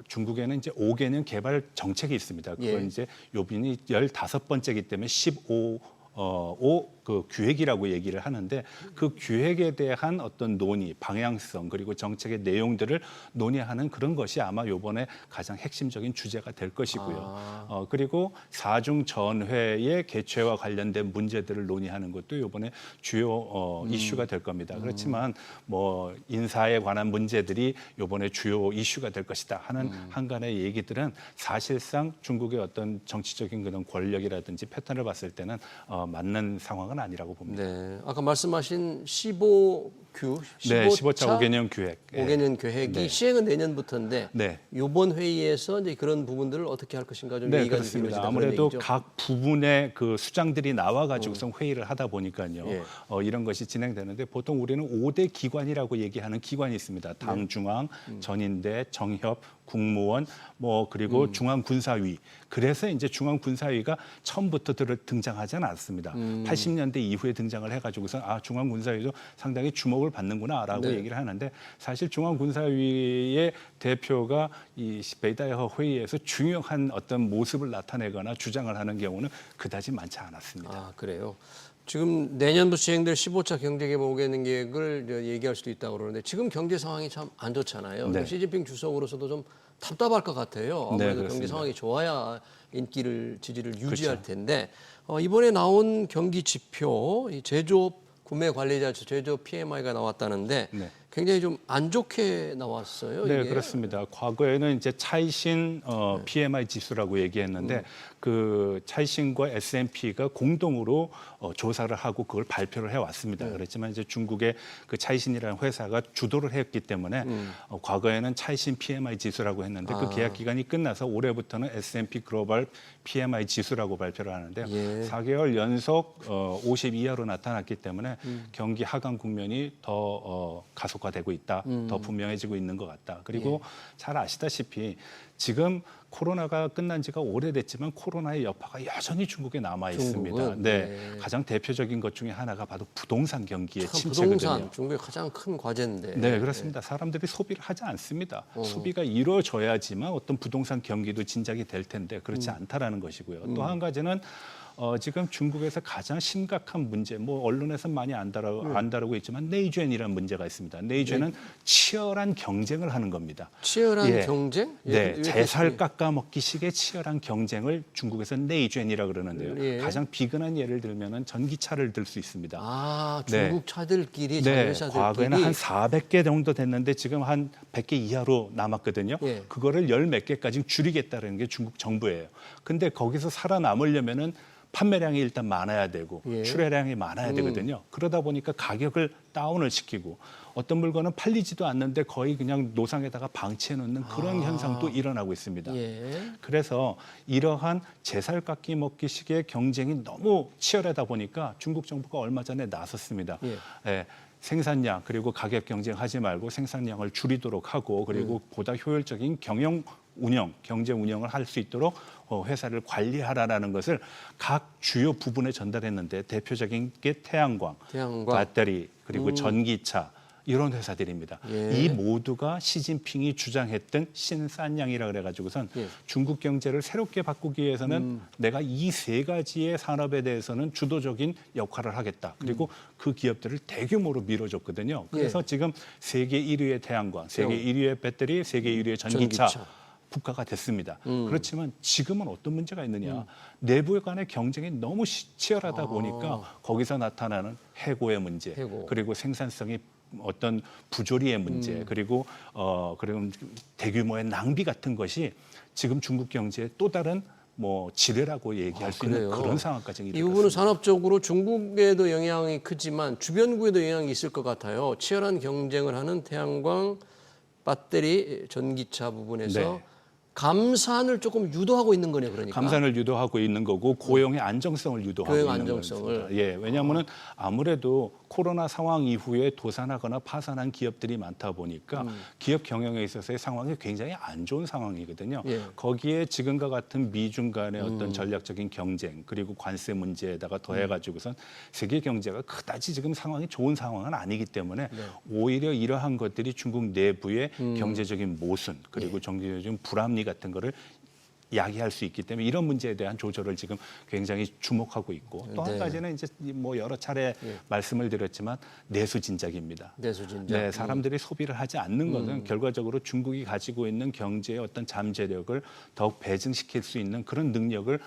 중국에는 이제 5개년 개발 정책이 있습니다. 그건 예. 이제 요번이 15번째이기 때문에 15그 기획이라고 얘기를 하는데 그 기획에 대한 어떤 논의, 방향성 그리고 정책의 내용들을 논의하는 그런 것이 아마 이번에 가장 핵심적인 주제가 될 것이고요. 그리고 사중 전회의 개최와 관련된 문제들을 논의하는 것도 이번에 주요 이슈가 될 겁니다. 그렇지만 뭐 인사에 관한 문제들이 이번에 주요 이슈가 될 것이다 하는 한간의 얘기들은 사실상 중국의 어떤 정치적인 그런 권력이라든지 패턴을 봤을 때는 맞는 상황은 아니라고 봅니다. 네. 아까 말씀하신 15차 15차 5개년 기획. 5개년 계획이 네. 시행은 내년부터인데 네. 이번 회의에서 이제 그런 부분들을 어떻게 할 것인가 좀 네, 얘기가 그렇습니다. 이루어지다 아무래도 그런 얘기죠. 각 부분의 그 수장들이 나와가지고서 회의를 하다 보니까요. 예. 이런 것이 진행되는데 보통 우리는 5대 기관이라고 얘기하는 기관이 있습니다. 당 중앙, 전인대, 정협, 국무원, 뭐 그리고 중앙군사위. 그래서 이제 중앙군사위가 처음부터 등장하지 않았습니다. 80년대 이후에 등장을 해가지고서 중앙군사위도 상당히 주목을 받는구나라고 네. 얘기를 하는데 사실 중앙군사위의 대표가 이 베이다이어 회의에서 중요한 어떤 모습을 나타내거나 주장을 하는 경우는 그다지 많지 않았습니다. 아, 그래요. 지금 내년부터 시행될 15차 경제개발 5개년 계획을 얘기할 수도 있다고 그러는데 지금 경제 상황이 참 안 좋잖아요. 네. 시진핑 주석으로서도 좀 답답할 것 같아요. 네, 아무래도 경제 그렇습니다. 상황이 좋아야 인기를 지지를 유지할 그렇죠. 텐데 이번에 나온 경기 지표 이 제조업 구매 관리자 제조업 PMI가 나왔다는데 네. 굉장히 좀 안 좋게 나왔어요. 네, 이게. 그렇습니다. 과거에는 이제 차이신 PMI 지수라고 얘기했는데 그 차이신과 S&P가 공동으로 조사를 하고 그걸 발표를 해왔습니다. 그렇지만 이제 중국의 그 차이신이라는 회사가 주도를 했기 때문에 과거에는 차이신 PMI 지수라고 했는데 그 계약 기간이 끝나서 올해부터는 S&P 글로벌 PMI 지수라고 발표를 하는데요. 예. 4개월 연속 50 이하로 나타났기 때문에 경기 하강 국면이 더 가속화되고 있다. 더 분명해지고 있는 것 같다. 그리고 잘 아시다시피 지금 코로나가 끝난 지가 오래됐지만 코로나의 여파가 여전히 중국에 남아 있습니다. 중국은? 네. 네. 가장 대표적인 것 중에 하나가 바로 부동산 경기의 참 침체거든요. 부동산 중국의 가장 큰 과제인데. 네, 그렇습니다. 사람들이 소비를 하지 않습니다. 소비가 이루어져야지만 어떤 부동산 경기도 진작이 될 텐데 그렇지 않다라는 것이고요. 또 한 가지는 지금 중국에서 가장 심각한 문제, 뭐 언론에서 많이 안 다루고 있지만 네이주엔이라는 문제가 있습니다. 네이주엔은 치열한 경쟁을 하는 겁니다. 치열한 예. 경쟁? 네, 제살 깎아먹기식의 치열한 경쟁을 중국에서 네이주엔이라 그러는데요. 예. 가장 비근한 예를 들면은 전기차를 들 수 있습니다. 아, 네. 중국 차들끼리 네, 자동차들끼리 과거에는 한 400개 정도 됐는데 지금 한 100개 이하로 남았거든요. 예. 그거를 열 몇 개까지 줄이겠다는 게 중국 정부예요. 근데 거기서 살아남으려면은 판매량이 일단 많아야 되고 예. 출하량이 많아야 되거든요. 그러다 보니까 가격을 다운을 시키고 어떤 물건은 팔리지도 않는데 거의 그냥 노상에다가 방치해 놓는 그런 현상도 일어나고 있습니다. 예. 그래서 이러한 제살 깎기 먹기식의 경쟁이 너무 치열하다 보니까 중국 정부가 얼마 전에 나섰습니다. 예. 예, 생산량 그리고 가격 경쟁하지 말고 생산량을 줄이도록 하고 그리고 보다 효율적인 경제 운영을 할 수 있도록 회사를 관리하라라는 것을 각 주요 부분에 전달했는데 대표적인 게 태양광, 배터리 그리고 전기차 이런 회사들입니다. 예. 이 모두가 시진핑이 주장했던 신산양이라 그래가지고선 중국 경제를 새롭게 바꾸기 위해서는 내가 이 세 가지의 산업에 대해서는 주도적인 역할을 하겠다. 그리고 그 기업들을 대규모로 밀어줬거든요. 그래서 지금 세계 1위의 태양광, 세계 1위의 배터리, 세계 1위의 전기차. 국가가 됐습니다. 그렇지만 지금은 어떤 문제가 있느냐. 내부 간의 경쟁이 너무 치열하다 보니까 거기서 나타나는 해고의 문제, 그리고 생산성이 어떤 부조리의 문제, 그리고 대규모의 낭비 같은 것이 지금 중국 경제의 또 다른 지뢰라고 얘기할 수 있는 그런 상황까지 이 부분은 산업적으로 중국에도 영향이 크지만 주변국에도 영향이 있을 것 같아요. 치열한 경쟁을 하는 태양광, 배터리, 전기차 부분에서 네. 감산을 조금 유도하고 있는 거네요, 그러니까. 감산을 유도하고 있는 거고 고용의 안정성을 유도하고 고용 있는 안정성을. 겁니다. 예, 왜냐하면은 아무래도 코로나 상황 이후에 도산하거나 파산한 기업들이 많다 보니까 기업 경영에 있어서의 상황이 굉장히 안 좋은 상황이거든요. 예. 거기에 지금과 같은 미중 간의 어떤 전략적인 경쟁 그리고 관세 문제에다가 더해가지고선 세계 경제가 그다지 지금 상황이 좋은 상황은 아니기 때문에 오히려 이러한 것들이 중국 내부의 경제적인 모순 그리고 경제적인 불합리 같은 거를 야기할 수 있기 때문에 이런 문제에 대한 조절을 지금 굉장히 주목하고 있고 또 한 가지는 이제 여러 차례 말씀을 드렸지만 내수 진작입니다. 내수 진작. 네, 사람들이 소비를 하지 않는 것은 결과적으로 중국이 가지고 있는 경제의 어떤 잠재력을 더욱 배증시킬 수 있는 그런 능력을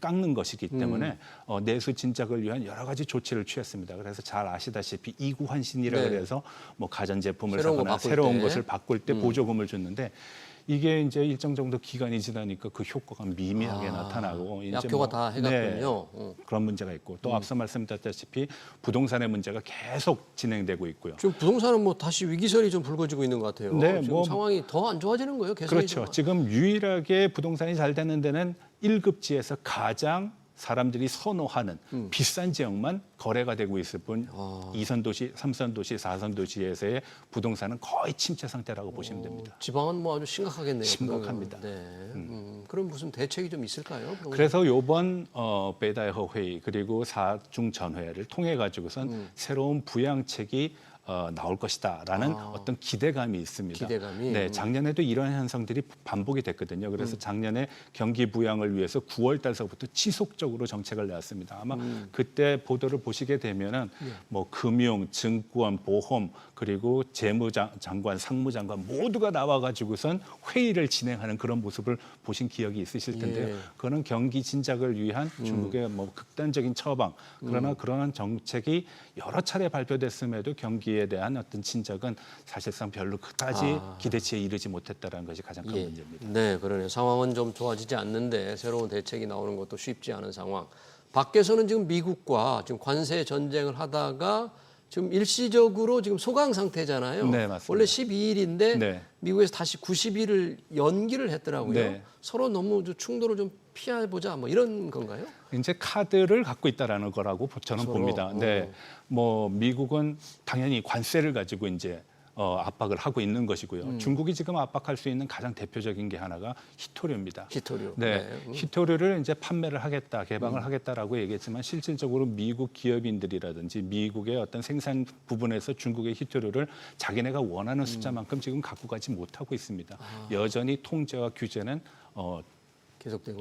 깎는 것이기 때문에 내수 진작을 위한 여러 가지 조치를 취했습니다. 그래서 잘 아시다시피 이구환신이라고 해서 가전제품을 사거나 새로운 것을 바꿀 때 보조금을 줬는데 이게 이제 일정 정도 기간이 지나니까 그 효과가 미미하게 나타나고 이제 약효가 다 해갔군요. 그런 문제가 있고 또 앞서 말씀드렸다시피 부동산의 문제가 계속 진행되고 있고요. 지금 부동산은 다시 위기설이 좀 불거지고 있는 것 같아요. 네, 지금 상황이 더 안 좋아지는 거예요, 개선이 그렇죠. 지금 유일하게 부동산이 잘 되는 데는 1급지에서 가장 사람들이 선호하는 비싼 지역만 거래가 되고 있을 뿐 2선 도시, 3선 도시, 4선 도시에서의 부동산은 거의 침체 상태라고 보시면 됩니다. 지방은 아주 심각하겠네요. 심각합니다. 그럼 무슨 대책이 좀 있을까요? 그래서 이번 베다이허 회의 그리고 4중 전회를 통해 가지고선 새로운 부양책이 나올 것이다라는 어떤 기대감이 있습니다. 기대감이. 네, 작년에도 이러한 현상들이 반복이 됐거든요. 그래서 작년에 경기 부양을 위해서 9월 달서부터 지속적으로 정책을 내왔습니다. 아마 그때 보도를 보시게 되면은 금융, 증권, 보험 그리고 재무장관, 상무장관 모두가 나와가지고선 회의를 진행하는 그런 모습을 보신 기억이 있으실 텐데요. 그거는 경기 진작을 위한 중국의 극단적인 처방 그러나 그러한 정책이 여러 차례 발표됐음에도 경기에 대한 어떤 진작은 사실상 별로 그다지 기대치에 이르지 못했다는 것이 가장 큰 문제입니다. 네, 그러네요. 상황은 좀 좋아지지 않는데 새로운 대책이 나오는 것도 쉽지 않은 상황. 밖에서는 지금 미국과 지금 관세 전쟁을 하다가 지금 일시적으로 지금 소강 상태잖아요. 네, 맞습니다. 원래 12일인데 네. 미국에서 다시 90일을 연기를 했더라고요. 네. 서로 너무 충돌을 좀 피해보자 이런 건가요? 이제 카드를 갖고 있다라는 거라고 저는 봅니다. 네, 미국은 당연히 관세를 가지고 이제 압박을 하고 있는 것이고요. 중국이 지금 압박할 수 있는 가장 대표적인 게 하나가 히토류입니다. 히토류. 네, 히토류를 이제 판매를 하겠다, 개방을 하겠다라고 얘기했지만 실질적으로 미국 기업인들이라든지 미국의 어떤 생산 부분에서 중국의 히토류를 자기네가 원하는 숫자만큼 지금 갖고 가지 못하고 있습니다. 여전히 통제와 규제는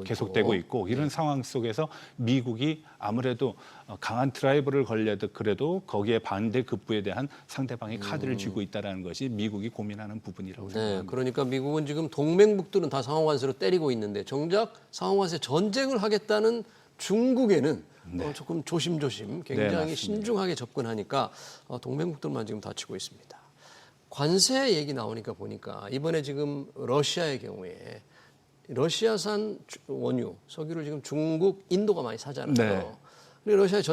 계속되고 있고 이런 상황 속에서 미국이 아무래도 강한 드라이브를 걸려도 그래도 거기에 반대급부에 대한 상대방이 카드를 쥐고 있다는 것이 미국이 고민하는 부분이라고 생각합니다. 그러니까 미국은 지금 동맹국들은 다 상호관세로 때리고 있는데 정작 상호관세 전쟁을 하겠다는 중국에는 조금 조심조심 굉장히 맞습니다. 신중하게 접근하니까 동맹국들만 지금 다치고 있습니다. 관세 얘기 나오니까 보니까 이번에 지금 러시아의 경우에 러시아산 원유, 석유를 지금 중국, 인도가 많이 사잖아요. 네. 근데 러시아의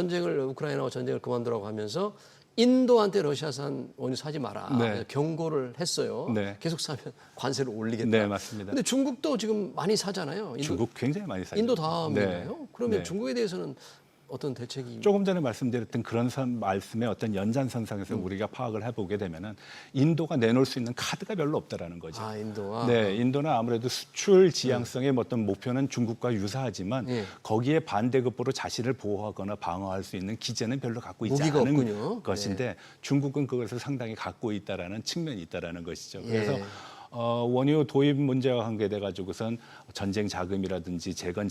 우크라이나와 전쟁을 그만두라고 하면서 인도한테 러시아산 원유 사지 마라. 네. 경고를 했어요. 네. 계속 사면 관세를 올리겠다. 네, 맞습니다. 근데 중국도 지금 많이 사잖아요. 중국 굉장히 많이 사죠. 인도 다음인가요? 네. 그러면 네. 중국에 대해서는 어떤 대책이 조금 전에 말씀드렸던 그런 말씀의 어떤 연장선상에서 우리가 파악을 해보게 되면은 인도가 내놓을 수 있는 카드가 별로 없다라는 거죠. 인도와 네, 인도는 아무래도 수출 지향성의 어떤 목표는 중국과 유사하지만 예. 거기에 반대급부로 자신을 보호하거나 방어할 수 있는 기제는 별로 갖고 있지 무기가 않은 없군요. 것인데 중국은 그것을 상당히 갖고 있다라는 측면이 있다라는 것이죠. 그래서 예. 원유 도입 문제와 관계돼 가지고선 전쟁 자금이라든지 재건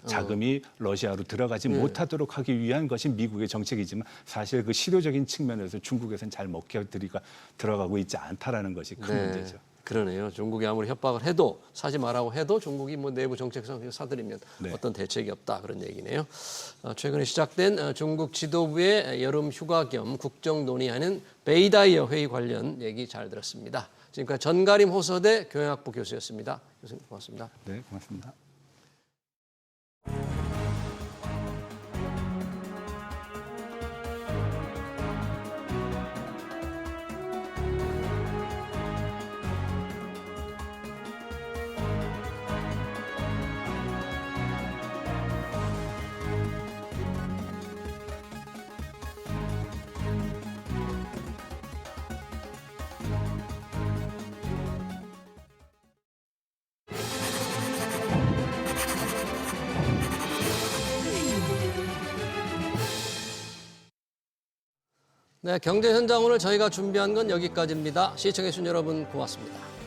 자금이 러시아로 들어가지 못하도록 하기 위한 것이 미국의 정책이지만 사실 그 실효적인 측면에서 중국에서는 잘 들어가고 있지 않다라는 것이 큰 문제죠. 그러네요. 중국이 아무리 협박을 해도 사지 말라고 해도 중국이 뭐 내부 정책상 사들이면 네. 어떤 대책이 없다 그런 얘기네요. 최근에 시작된 중국 지도부의 여름 휴가 겸 국정 논의하는 베이다이어 회의 관련 얘기 잘 들었습니다. 지금까지 전가림 호서대 교양학부 교수였습니다. 교수님 고맙습니다. 네, 고맙습니다. 네, 경제 현장 오늘 저희가 준비한 건 여기까지입니다. 시청해주신 여러분 고맙습니다.